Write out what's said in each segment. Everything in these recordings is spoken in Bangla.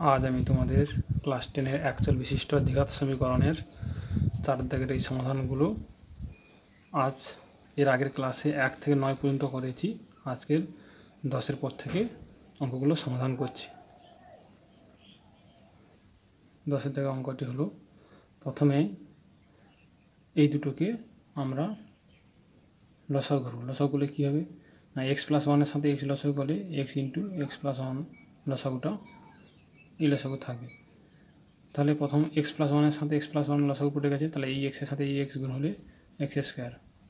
আজ আমি তোমাদের ক্লাস 10-এর অ্যাকচুয়াল বিশিষ্ট দ্বিঘাত সমীকরণের 4 দাগের এই সমাধানগুলো আজ এর আগের ক্লাসে 1 থেকে 9 পর্যন্ত করেছি। আজকের 10-এর পর থেকে অঙ্কগুলো সমাধান করছি। 10-এর থেকে অঙ্কটি হলো, প্রথমে এই দুটোকে আমরা লসাগু করব। লসাগু করলে কী হবে না, x+1 সাথে x লসাগু করলে x × x+1 লসাগুটা এই লসাগু থাকবে। তাহলে প্রথম x+1 সাথে x+1 লসাগু পড়ে গেছে, তাহলে এই x এর সাথে এই x গুণ হলে x²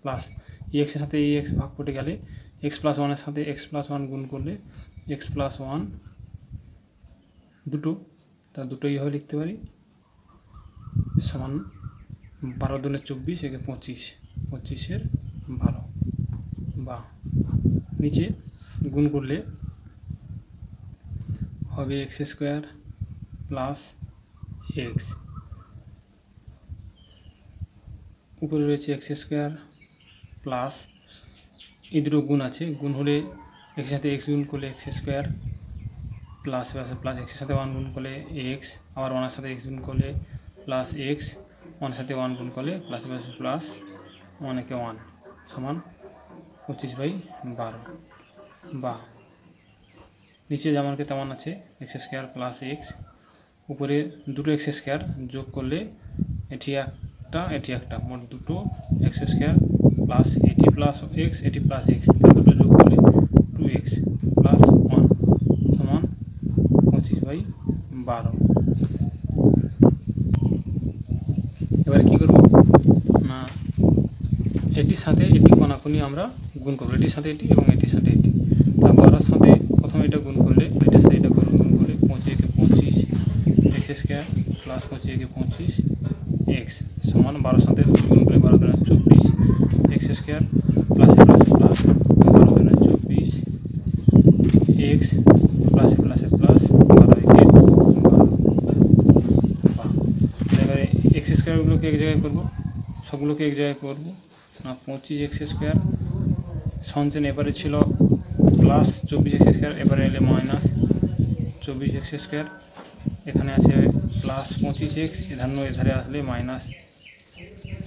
প্লাস এই x এর সাথে এই x ভাগ পড়ে গেলে x+1 সাথে x+1 গুণ করলে x+1 দুটো, তা দুটো এইভাবে লিখতে পারি সমান 12 × 24 একে 25, 25-এর 12 বা নিচে গুণ করলে হবে x² প্লাস x, উপরে রয়েছে x² প্লাস এই দুটো গুণ আছে, গুণ হলে x এর সাথে x গুণ করলে x² প্লাস প্লাস x এর সাথে 1 গুণ করলে x, আবার 1 এর সাথে x গুণ করলে প্লাস x, 1 এর সাথে 1 গুণ করলে প্লাস প্লাস 1 একে 1 সমান 25/12 বা নিচে যেমনকে তেমন আছে x² প্লাস x, উপরে দুটো x² যোগ করলে এটি একটা মোট দুটো x² প্লাস এটি প্লাস x এটি প্লাস x, দুটো যোগ করলে 2x প্লাস 1 সমান 25/12। এবারে কী করব না, এটির সাথে এটি কোনাকুনি আমরা গুণ করবো, এটির সাথে এটি এবং এটির সাথে এটি। তা 12-এর সাথে প্রথমে এটা গুণ করলে এটার সাথে এটা গুণ করলে 25 একে 25 x² প্লাস 25 একে 25 x সমান 12-এর সাথে গুণ করে 12 × 24 x² plus plus plus 12 × 24 x plus plus plus 12 একে 12। এবারে x²গুলোকে এক জায়গায় করবো, সবগুলোকে এক জায়গায় করবো না, 25x² সঞ্চন এবারে ছিল প্লাস 24x², এবারে এলে মাইনাস 24x², এখানে আছে প্লাস 25x, এধারে আসলে মাইনাস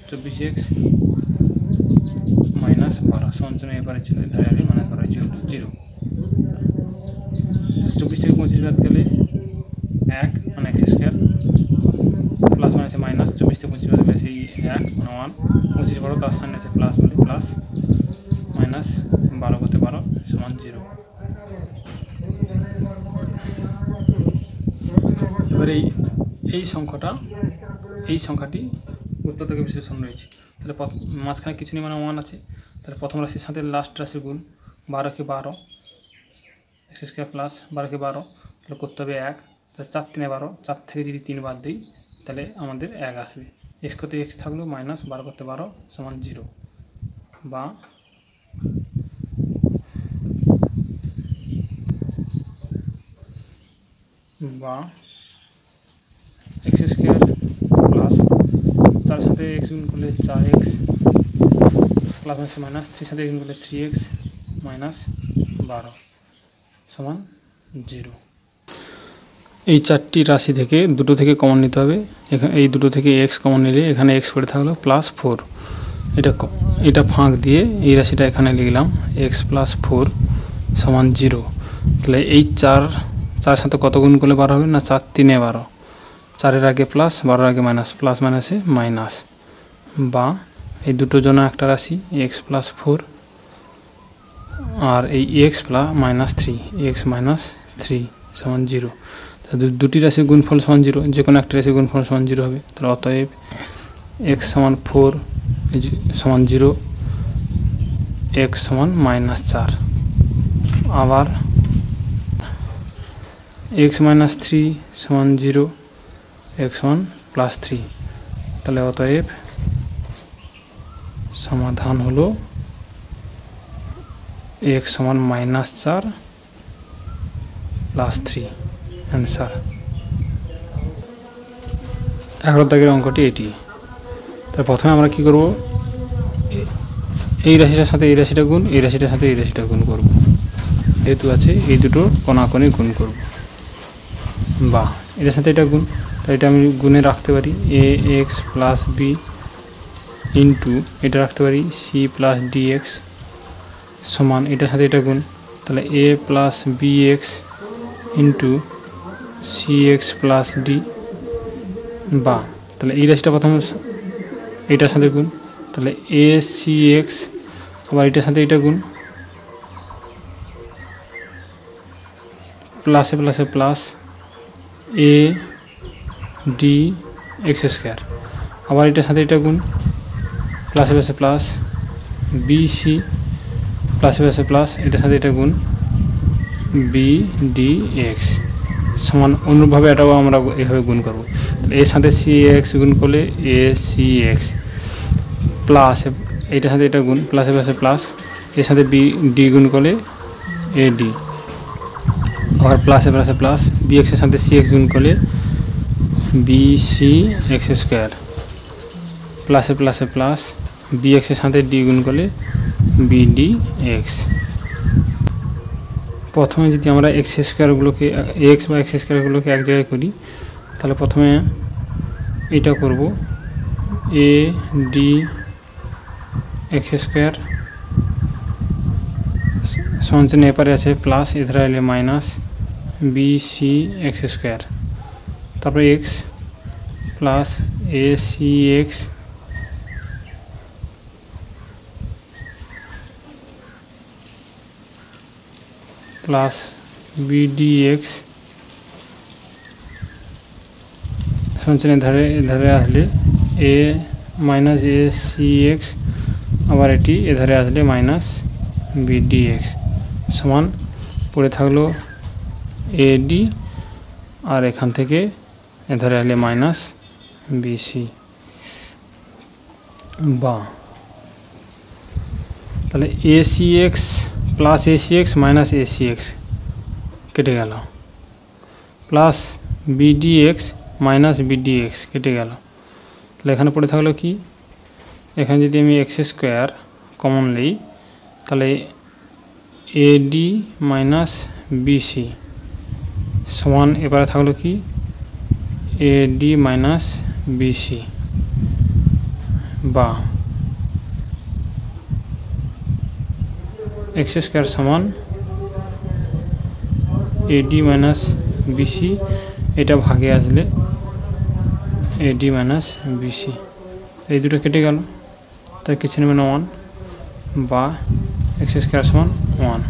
24x মাইনাস 12 সঞ্চনে এবারে ছিল এধারে আসলে মানে করা হয়েছিল 0। 24 থেকে 25 বাদ গেলে 1 মানে x² প্লাস মানে আছে মাইনাস, 24 থেকে 25 বাদ গেলে সেই 1 মানে 1, 25 বড় তার সামনে আছে প্লাস বলে প্লাস মাইনাস 12 করতে 12 সমান 0। এবার এই সংখ্যাটি উত্তর থেকে বিশ্লেষণ রয়েছে। তাহলে মাঝখানে কিছু নেই মানে 1 আছে, তাহলে প্রথম রাশির সাথে লাস্ট রাশির গুণ 12 কে 12 x² প্লাস 12 কে 12, তাহলে করতে হবে 1, তাহলে 4 × 3 = 12, 4 থেকে যদি 3 বাদ দিই তাহলে আমাদের 1 আসবে। x করতে x থাকলো মাইনাস 12 করতে 12 সমান 0 বা x² প্লাস 4 সাথে x গুণ করলে 4x প্লাস মাইনাস 3 সাথে গুণ করলে 3x মাইনাস 12 সমান 0। এই চারটি রাশি থেকে দুটো থেকে কমন নিতে হবে, এখানে এই দুটো থেকে x কমন নিলে এখানে x পড়ে থাকলো প্লাস 4, এটা ফাঁক দিয়ে এই রাশিটা এখানে লিখলাম x প্লাস 4 সমান 0। তাহলে এই 4 সাথে কত গুণ করলে 12 হবে না, 4 × 3 = 12, 4-এর আগে প্লাস 12-এর আগে মাইনাস, প্লাস মাইনাসে মাইনাস বা এই দুটোর জন্য একটা রাশি x প্লাস 4 আর এই x plus minus 3 x minus 3 সমান 0। দুটি রাশির গুণফল সমান 0, যে কোনো একটা রাশির গুণফল সমান 0 হবে। তাহলে অতএব x সমান 4 সমান 0, x সমান -4, আবার x মাইনাস 3 সমান 0, x সমান +3। তাহলে অতএব সমাধান হলো x সমান -4 +3 অ্যান্সার। 11 দাগের অঙ্কটি এটি। তার প্রথমে আমরা কি করব, এই রাশিটার সাথে এই রাশিটা গুণ, এই রাশিটার সাথে এই রাশিটা গুণ করব, যেহেতু আছে এই দুটো কোনাকুনি গুণ করব। বা এটার সাথে এটা গুণ, তাই এটা আমি গুণে রাখতে পারি এ এক্স প্লাস বি ইন্টু এটা রাখতে পারি সি প্লাস ডি এক্স সমান এটার সাথে এটা গুণ, তাহলে A plus B X into C X plus D বা তাহলে এই রাশিটা প্রথমে এটার সাথে গুণ, তাহলে এ সি এক্স আবার এটার সাথে এটা গুণ প্লাসে প্লাসে plus A D x square আবার এটার সাথে এটা গুণ প্লাসে প্লাসে প্লাস বি সি প্লাসে প্লাসে প্লাস এটার সাথে এটা গুণ বি ডি এক্স সমান। অনুরূপভাবে এটাও আমরা এভাবে গুণ করবো, এর সাথে সি এক্স গুণ করলে এ সি এক্স প্লাস এইটার সাথে এটা গুণ প্লাসে প্লাসে প্লাস এর সাথে বি ডি গুণ করলে এ ডি আবার প্লাসে প্লাসে প্লাস বি এক্সের সাথে সি এক্স গুণ করলে বি সি এক্স স্কোয়ার প্লাসে প্লাসে প্লাস বি এক্সের সাথে ডি গুণ করলে বি ডি এক্স। প্রথমে যদি আমরা এক্স স্কোয়ারগুলোকে এক্স বা এক্স স্কোয়ারগুলোকে এক জায়গায় করি, তাহলে প্রথমে এটা করব এ ডি এক্স স্কোয়ার সমান এপারে আছে প্লাস এধারে এলে minus B C X square, তারপরে X plus A C X plus B D X সমান এধারে আসলে A minus A C X আবার এটি এধারে আসলে মাইনাস বি ডি এক্স সমান পড়ে থাকলো এ ডি আর এখান থেকে এধারে আসলে মাইনাস বি সি বা তাহলে A C X plus A C X minus A C X কেটে গেল plus B D X minus B D X কেটে গেল, তাহলে এখানে পড়ে থাকলো কি এখানে যদি আমি এক্স স্কোয়ার কমন নিই তাহলে A D minus B C সমান এবারে থাকলো কি A D minus B C বা এক্স স্কোয়ার সমান A D minus B C এটা ভাগে আসলে A D minus B C এই দুটো কেটে গেল, তাই কিছু নেবে না 1 বা এক্স স্কোয়ার সমান 1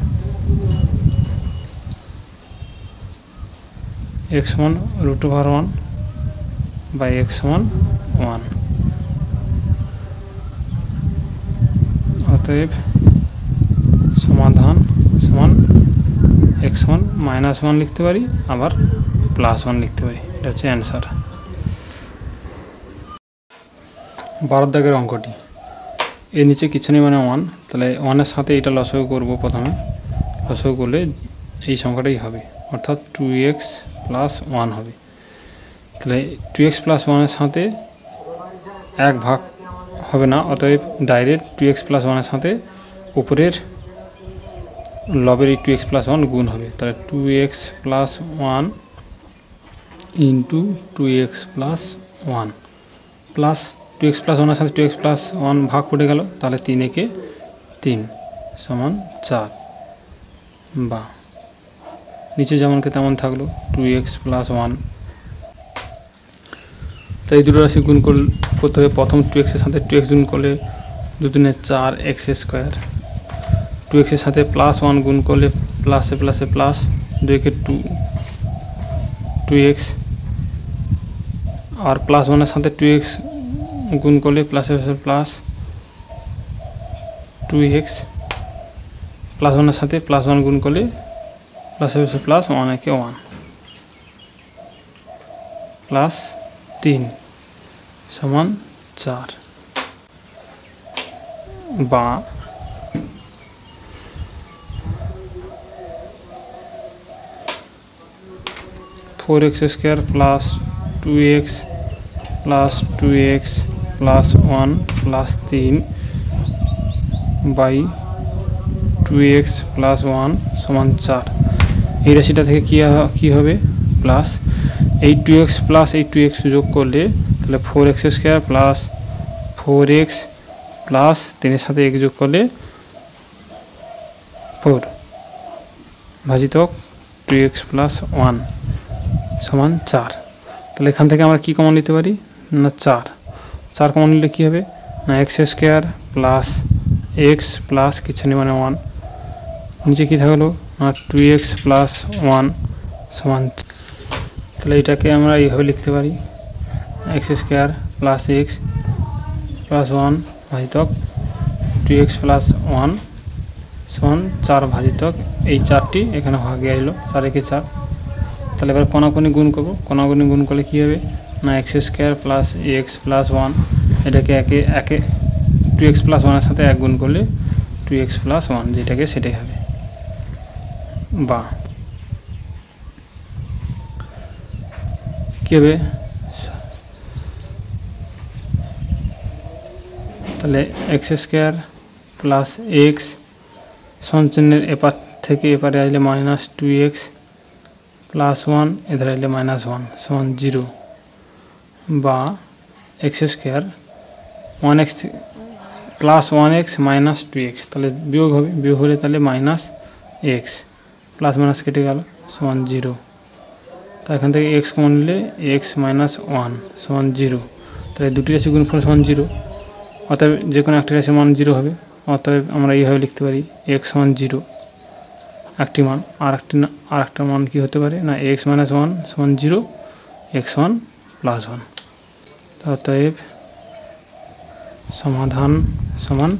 এক্স সমান √1 বা এক্স সমান 1 অতএব সমাধান সমান এক্স সমান -1 লিখতে পারি আবার +1 লিখতে পারি, এটা হচ্ছে অ্যান্সার। 12 দাগের অঙ্কটি এর নিচে কিছু নেই মানে 1, তাহলে 1-এর সাথে এটা লসাগু করব, প্রথমে লসাগু করলে এই সংখ্যাটাই হবে অর্থাৎ 2x + 1 হবে, তাহলে 2x + 1-এর সাথে 1 ভাগ হবে না, অতএব ডাইরেক্ট 2x + 1-এর সাথে উপরের লবের এই 2x + 1 গুণ হবে, তাহলে 2x + 1 into 2x + 1 plus 2x + 1-এর সাথে 2x + 1 ভাগ পড়ে গেল, তাহলে 3 একে 3 সমান 4 বা নিচে যেমনকে তেমন থাকলো 2x + 1। তো এই দুটো রাশি গুণ করতে হবে, প্রথম 2x এর সাথে 2x গুণ করলে 2 × 4x², 2x এর সাথে +1 গুণ করলে প্লাসে প্লাসে প্লাস 2 × 2x আর +1 এর সাথে 2x গুণ করলে প্লাসে প্লাসে প্লাস 2x +1 এর সাথে +1 গুণ করলে প্লাসে প্লাসে প্লাস 1 একে 1 প্লাস 3 সমান 4 বা 4x² + 2x + 2x + 1 + 3 by 2x + 1 সমান 4। এই রাশিটা থেকে কি হবে প্লাস এই 2x প্লাস এই 2x যোগ করলে তাহলে 4x square plus 4x plus 3 সাথে x যোগ করলে 4 ভাজিতক 2x প্লাস 1 সমান 4। তাহলে এখান থেকে আমরা কি কমন নিতে পারি না 4 কমন নিলে কী হবে না x square plus x plus কিছু নেই মানে 1, নিচে কী থাকলো না 2x প্লাস 1 সমান। তাহলে এটাকে আমরা এইভাবে লিখতে পারি x square plus x plus 1 ভাজিতক 2x প্লাস 1 সমান 4 ভাজিতক এই 4টি এখানে ভাগে এলো 4 একে 4। তাহলে এবার কোনাকুনি গুণ করবো, কোনাকুনি গুণ করলে কী হবে না x square plus x plus 1 এটাকে একে 2x প্লাস 1 এর সাথে 1 গুণ করলে 2x প্লাস 1 যেটাকে সেটাই হবে। বা কী হবে তাহলে x স্কোয়ার প্লাস x সঞ্চনের এপার থেকে এপারে আসলে মাইনাস 2x প্লাস 1 এধারে আসলে মাইনাস 1 সমান 0 বা x square 1x plus 1x minus 2x তাহলে বিয়োগ হবে, বিয়োগ হলে তাহলে মাইনাস x প্লাস মাইনাস কেটে গেল সমান 0। তো এখান থেকে x কমন নিলে x মাইনাস 1 সমান 0। তাহলে দুটি রাশি গুণফল সমান 0, অতএব যে কোনো একটি রাশির মান 0 হবে। অতএব আমরা এইভাবে লিখতে পারি x সমান 0 একটি মান, আর একটা মান কি হতে পারে না x মাইনাস 1 সমান 0, x সমান প্লাস 1। অতএব সমাধান সমান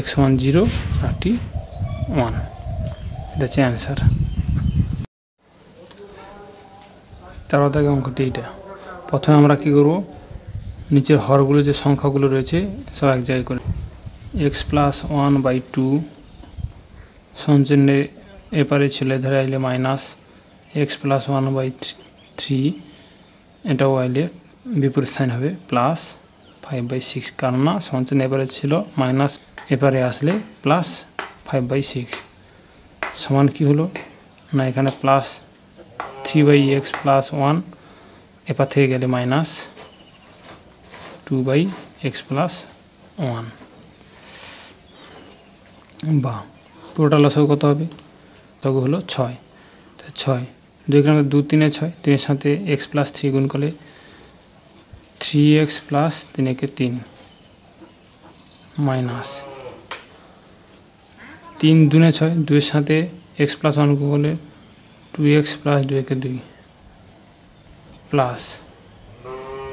x সমান 0 একটি 1, এটা হচ্ছে অ্যান্সার। 13 দাগের অঙ্কটি এইটা। প্রথমে আমরা কি করব নিচের হরগুলো যে সংখ্যাগুলো রয়েছে সব এক জায়গায় করে x প্লাস 1/2 সঞ্চিহ্নের এপারে ছিল এধারে আইলে মাইনাস x প্লাস 1/3 এটাও আইলে বিপরীত সাইন হবে প্লাস 5/6, কারণ না সঞ্চিহ্ন এপারে ছিল মাইনাস এপারে আসলে প্লাস 5/6 সমান কি হলো না এখানে প্লাস 3/x প্লাস 1 এপার থেকে গেলে মাইনাস 2/x প্লাস 1 বা পুরোটা লসাগু কত হবে লসাগু হলো 6। তো 6 2 এখানে 2 3 6 3 সাথে x প্লাস 3 গুণ করলে 3x প্লাস 3 একে 3 মাইনাস 3 2 6 2 এর সাথে x প্লাস 1 গুণ করলে 2x প্লাস 2 একে 2 প্লাস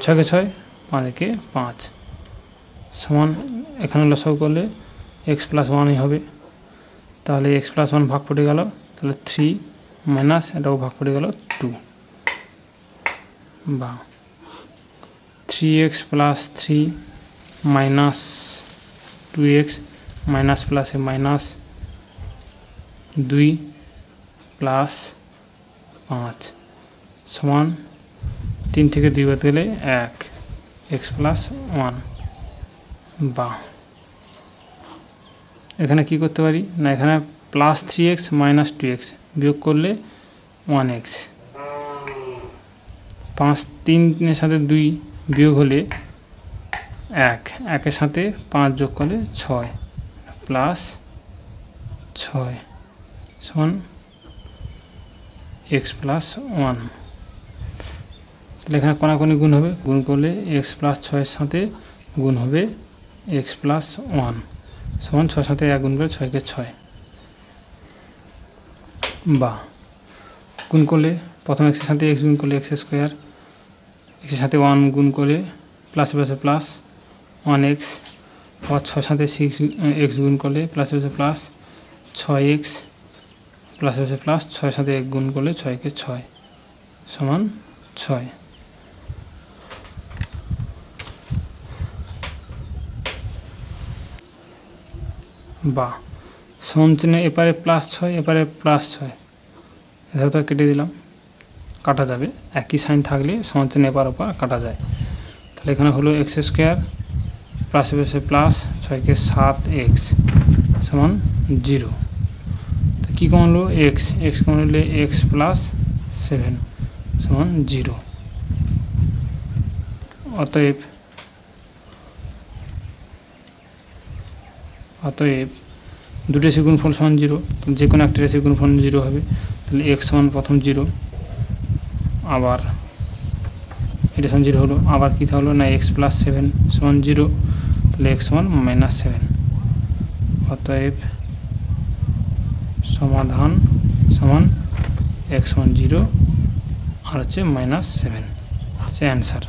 6 কে 6 5 একে 5 সমান এখানে লসাগু করলে x প্লাস 1ই হবে। তাহলে x প্লাস 1 ভাগ পড়ে গেল, তাহলে 3 মাইনাস এটাও ভাগ পড়ে গেল 2 বা 3x plus 3 minus 2x minus প্লাসে মাইনাস 2 প্লাস 5 সমান 3 থেকে 2 বাদ গেলে 1 x প্লাস 1 বা এখানে কি করতে পারি না এখানে প্লাস 3x মাইনাস 2x বিয়োগ করলে 1x 5 3 এর সাথে 2 বিয়োগ হলে 1 এর সাথে 5 যোগ করলে 6 প্লাস 6 সমান x প্লাস 1। তাহলে এখানে কোনাকুনি গুণ হবে, গুণ করলে x প্লাস 6 এর সাথে গুণ হবে x প্লাস 1 সমান 6 সাথে 1 গুণ করে 6 কে 6 বা গুণ করলে প্রথম x এর সাথে x গুণ করলে x স্কোয়ার, x এর সাথে 1 গুণ করে প্লাস প্লাসে প্লাস 1x, আবার 6 সাথে 6 x গুণ করলে প্লাস প্লাসে প্লাস 6x প্লাস প্লাসে প্লাস 6 সাথে 1 গুণ করলে 6 কে 6 সমান 6 বা সঞ্চিহ্ন এপারে প্লাস 6 এপারে প্লাস 6 এধারে তো কেটে দিলাম, কাটা যাবে, একই সাইন থাকলে সঞ্চিহ্ন এপার ওপার কাটা যায়। তাহলে এখানে হলো এক্স স্কোয়ার প্লাস প্লাসে প্লাস 6 কে 7x সমান 0। তো কী কমলো x, কমলে x প্লাস 7 সমান 0। অতএব দুটো রাশির গুণফল সমান 0, তাহলে যে কোনো একটা রাশির গুণফল 0 হবে। তাহলে x সমান প্রথম 0, আবার এটা সমান 0 হলো, আবার কী হলো না x + 7 সমান 0, তাহলে x সমান -7। অতএব সমাধান সমান x সমান 0 আর হচ্ছে -7 হচ্ছে অ্যান্সার।